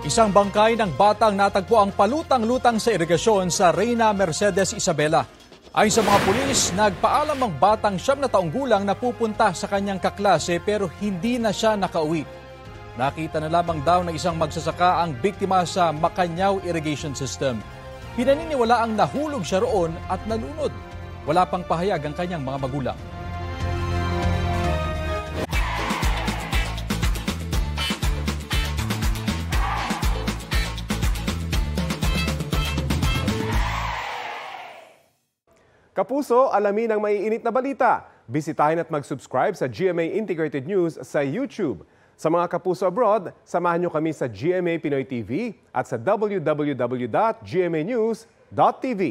Isang bangkay ng batang natagpo ang palutang-lutang sa irigasyon sa Reina Mercedes Isabela. Ayon sa mga pulis, nagpaalam ang batang 7 na taong gulang na pupunta sa kanyang kaklase pero hindi na siya nakauwi. Nakita na lamang daw ng isang magsasaka ang biktima sa Macanao Irrigation System. Pinaniniwala ang nahulog siya roon at nalunod. Wala pang pahayag ang kanyang mga magulang. Kapuso, alamin ang maiinit na balita. Bisitahin at mag-subscribe sa GMA Integrated News sa YouTube. Sa mga kapuso abroad, samahan nyo kami sa GMA Pinoy TV at sa www.gmanews.tv.